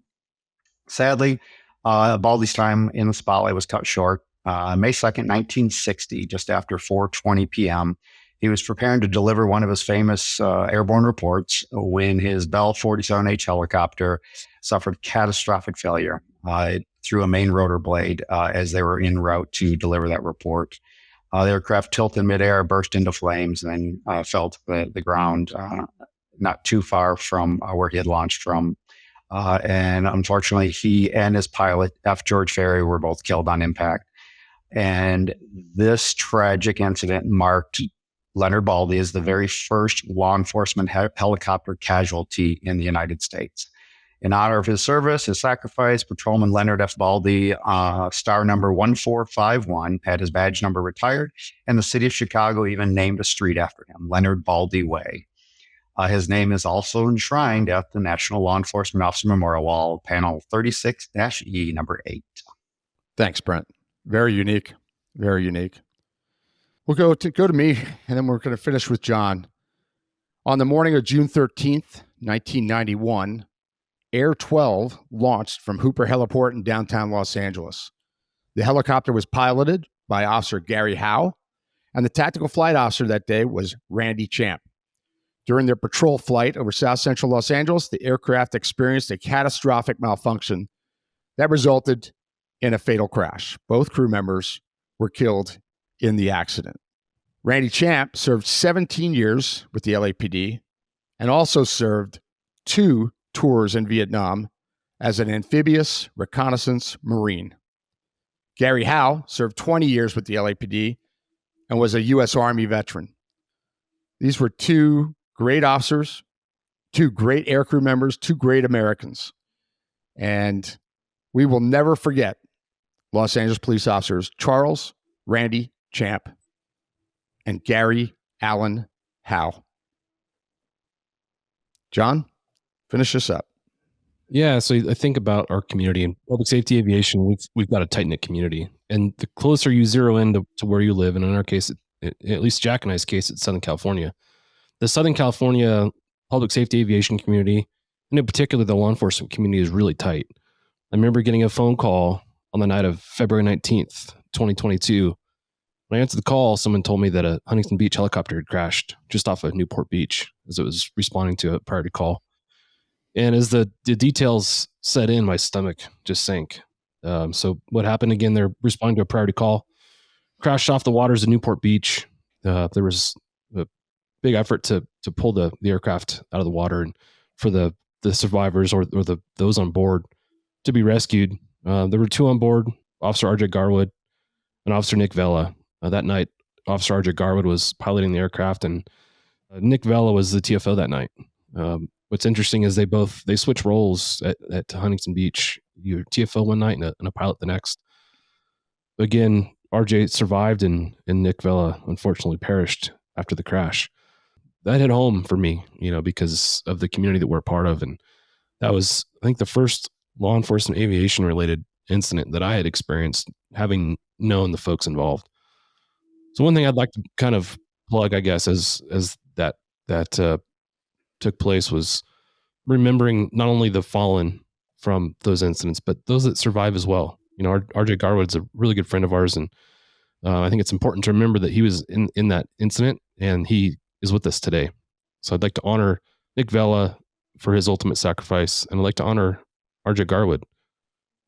Sadly, Baldy's time in the spotlight was cut short. May 2nd, 1960, just after 4:20 p.m., he was preparing to deliver one of his famous airborne reports when his Bell 47H helicopter suffered catastrophic failure. It threw a main rotor blade as they were en route to deliver that report. The aircraft tilted midair, burst into flames, and then fell to the ground not too far from where he had launched from. And unfortunately, he and his pilot, F. George Ferry, were both killed on impact. And this tragic incident marked Leonard Baldy as the very first law enforcement helicopter casualty in the United States. In honor of his service, his sacrifice, Patrolman Leonard F. Baldy, star number 1451, had his badge number retired, and the city of Chicago even named a street after him, Leonard Baldy Way. His name is also enshrined at the National Law Enforcement Officer Memorial Wall, panel 36-E, number 8. Thanks, Brent. Very unique. Very unique. We'll go to me, and then we're going to finish with John. On the morning of June 13th, 1991, Air 12 launched from Hooper Heliport in downtown Los Angeles. The helicopter was piloted by Officer Gary Howe, and the tactical flight officer that day was Randy Champ. During their patrol flight over South Central Los Angeles, the aircraft experienced a catastrophic malfunction that resulted in a fatal crash. Both crew members were killed in the accident. Randy Champ served 17 years with the LAPD and also served 2 tours in Vietnam as an amphibious reconnaissance Marine. Gary Howe served 20 years with the LAPD and was a U.S. Army veteran. These were 2 great officers, 2 great aircrew members, 2 great Americans. And we will never forget Los Angeles police officers Charles Randy Champ and Gary Allen Howe. John, finish this up. Yeah, so I think about our community in public safety aviation. We've got a tight-knit community, and the closer you zero in to where you live, and in our case, at least Jack and I's case, it's Southern California. The Southern California public safety aviation community, and in particular the law enforcement community, is really tight. I remember getting a phone call on the night of February 19th, 2022. When I answered the call, someone told me that a Huntington Beach helicopter had crashed just off of Newport Beach as it was responding to a priority call. And as the details set in, my stomach just sank. So what happened again, they're responding to a priority call, crashed off the waters of Newport Beach. There was a big effort to pull the aircraft out of the water and for the survivors or those on board to be rescued. There were 2 on board, Officer R.J. Garwood and Officer Nick Vela. That night, Officer R.J. Garwood was piloting the aircraft, and Nick Vela was the TFO that night. What's interesting is they switch roles at Huntington Beach. You're TFO one night and a pilot the next. Again, RJ survived and Nick Vela unfortunately perished after the crash. That hit home for me, because of the community that we're a part of. And that was, I think, the first law enforcement aviation related incident that I had experienced, having known the folks involved. So one thing I'd like to kind of plug, I guess, as that took place was remembering not only the fallen from those incidents, but those that survive as well. RJ Garwood's a really good friend of ours, and I think it's important to remember that he was in that incident, and he is with us today. So I'd like to honor Nick Vela for his ultimate sacrifice, and I'd like to honor RJ Garwood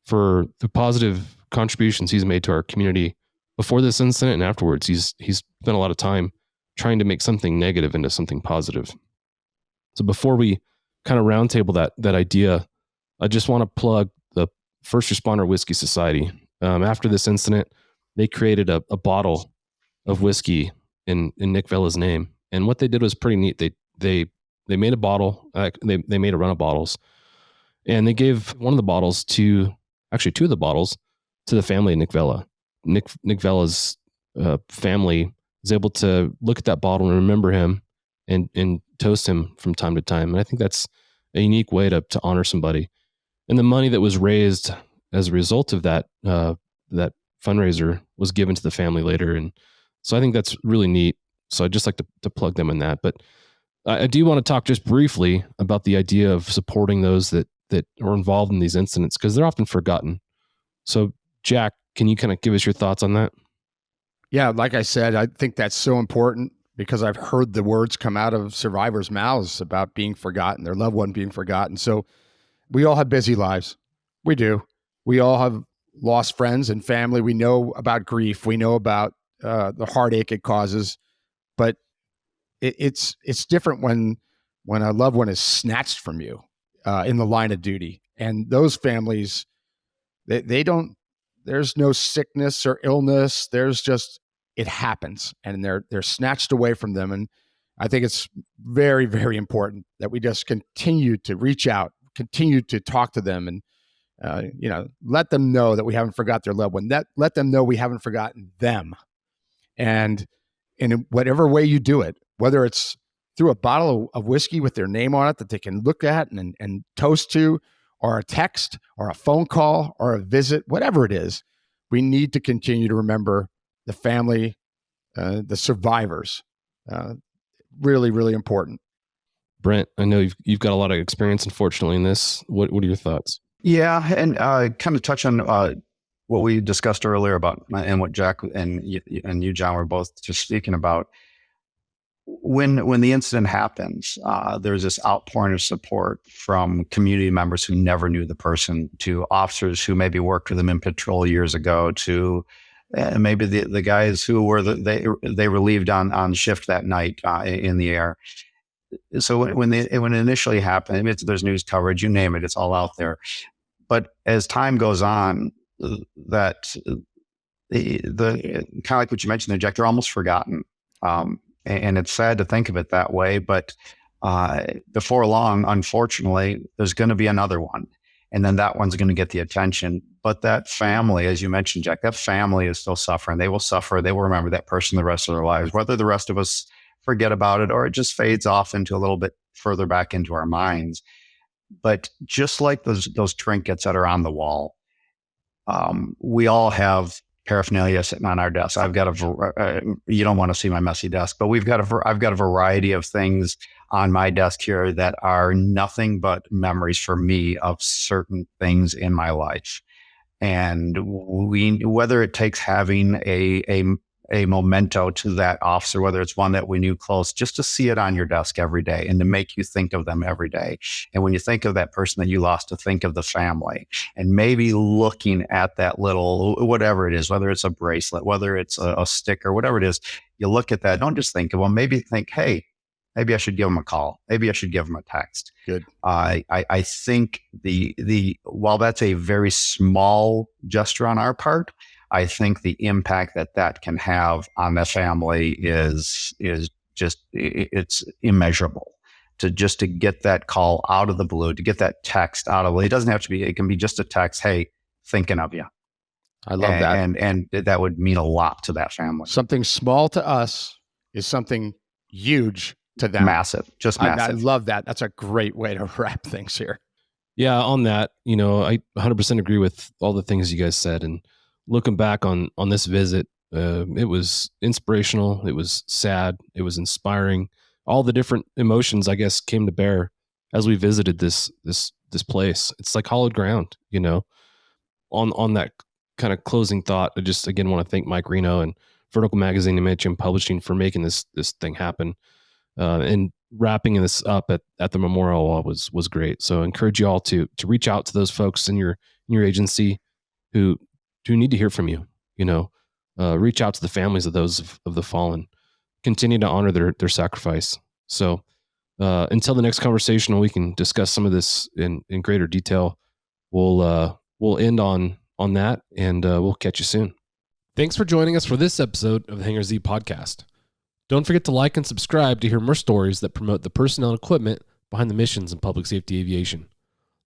for the positive contributions he's made to our community before this incident and afterwards. He's spent a lot of time trying to make something negative into something positive. So before we kind of roundtable that idea, I just want to plug the First Responder Whiskey Society. After this incident, they created a bottle of whiskey in Nick Vella's name. And what they did was pretty neat. They made a bottle. They made a run of bottles, and they gave one of the bottles two of the bottles to the family of Nick Vella. Nick Vella's family is able to look at that bottle and remember him and toast him from time to time. And I think that's a unique way to honor somebody. And the money that was raised as a result of that fundraiser was given to the family later. And so I think that's really neat. So I'd just like to plug them in that. But I do want to talk just briefly about the idea of supporting those that are involved in these incidents, because they're often forgotten. So Jack, can you kind of give us your thoughts on that? Yeah, like I said, I think that's so important because I've heard the words come out of survivors' mouths about being forgotten, their loved one being forgotten. So we all have busy lives. We do. We all have lost friends and family. We know about grief. We know about the heartache it causes. But it's different when a loved one is snatched from you in the line of duty. And those families, they don't, there's no sickness or illness. There's just, it happens, and they're snatched away from them. And I think it's very, very important that we just continue to reach out, continue to talk to them, and let them know that we haven't forgot their loved one. Let them know we haven't forgotten them. And in whatever way you do it, whether it's through a bottle of whiskey with their name on it that they can look at and toast to, or a text, or a phone call, or a visit, whatever it is, we need to continue to remember the family, the survivors. Really, really important. Brent, I know you've got a lot of experience, unfortunately, in this. What are your thoughts? Yeah, and kind of touch on what we discussed earlier about, and what Jack and you, John, were both just speaking about. When the incident happens, there's this outpouring of support from community members who never knew the person, to officers who maybe worked with them in patrol years ago, to maybe the guys who were they relieved on shift that night in the air. So when it initially happened, there's news coverage, you name it, it's all out there. But as time goes on, that the kind of like what you mentioned there, Jack, they're almost forgotten. And it's sad to think of it that way, but before long, unfortunately, there's going to be another one. And then that one's going to get the attention. But that family, as you mentioned, Jack, that family is still suffering. They will suffer. They will remember that person the rest of their lives, whether the rest of us forget about it or it just fades off into a little bit further back into our minds. But just like those trinkets that are on the wall, we all have paraphernalia sitting on our desk. I've got you don't want to see my messy desk, but I've got a variety of things on my desk here that are nothing but memories for me of certain things in my life. And whether it takes having a memento to that officer, whether it's one that we knew close, just to see it on your desk every day and to make you think of them every day. And when you think of that person that you lost, to think of the family, and maybe looking at that little, whatever it is, whether it's a bracelet, whether it's a sticker, whatever it is, you look at that, don't just think of them, maybe think, hey, maybe I should give them a call. Maybe I should give them a text. Good. I think while that's a very small gesture on our part, I think the impact that can have on the family is just, it's immeasurable. To get that call out of the blue, to get that text out of it doesn't have to be, it can be just a text, hey, thinking of you. I love that. And that would mean a lot to that family. Something small to us is something huge to them. Massive, just massive. I love that. That's a great way to wrap things here. Yeah, on that, I 100% agree with all the things you guys said. And looking back on this visit, it was inspirational. It was sad. It was inspiring. All the different emotions, I guess, came to bear as we visited this place. It's like hallowed ground, On that kind of closing thought, I just again want to thank Mike Reno and Vertical Magazine and Mitchum Publishing for making this thing happen. And wrapping this up at the memorial wall was great. So I encourage you all to reach out to those folks in your agency who need to hear from you. Reach out to the families of those of the fallen. Continue to honor their sacrifice. So until the next conversation, we can discuss some of this in greater detail. We'll end on that, and we'll catch you soon. Thanks for joining us for this episode of the Hangar Z podcast. Don't forget to like and subscribe to hear more stories that promote the personnel and equipment behind the missions in public safety aviation.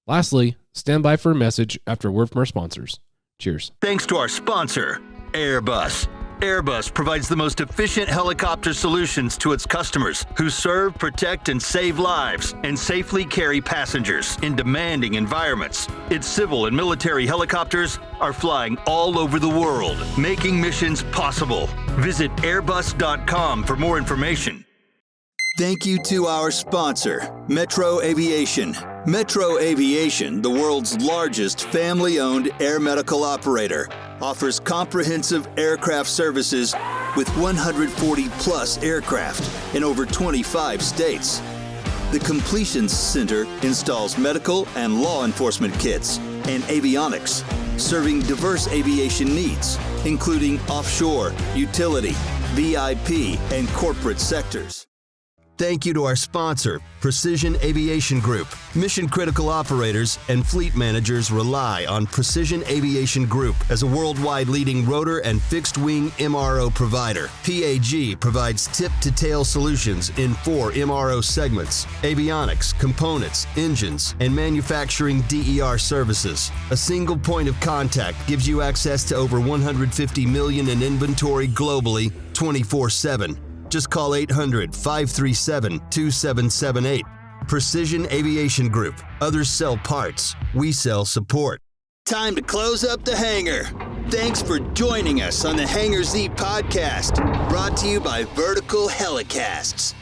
Lastly, stand by for a message after a word from our sponsors. Cheers. Thanks to our sponsor, Airbus. Airbus provides the most efficient helicopter solutions to its customers who serve, protect, and save lives and safely carry passengers in demanding environments. Its civil and military helicopters are flying all over the world, making missions possible. Visit airbus.com for more information. Thank you to our sponsor, Metro Aviation. Metro Aviation, the world's largest family-owned air medical operator, offers comprehensive aircraft services with 140-plus aircraft in over 25 states. The Completions Center installs medical and law enforcement kits and avionics, serving diverse aviation needs, including offshore, utility, VIP, and corporate sectors. Thank you to our sponsor, Precision Aviation Group. Mission-critical operators and fleet managers rely on Precision Aviation Group as a worldwide leading rotor and fixed-wing MRO provider. PAG provides tip-to-tail solutions in 4 MRO segments: avionics, components, engines, and manufacturing DER services. A single point of contact gives you access to over 150 million in inventory globally, 24/7. Just call 800-537-2778. Precision Aviation Group. Others sell parts. We sell support. Time to close up the hangar. Thanks for joining us on the Hangar Z podcast, brought to you by Vertical Helicasts.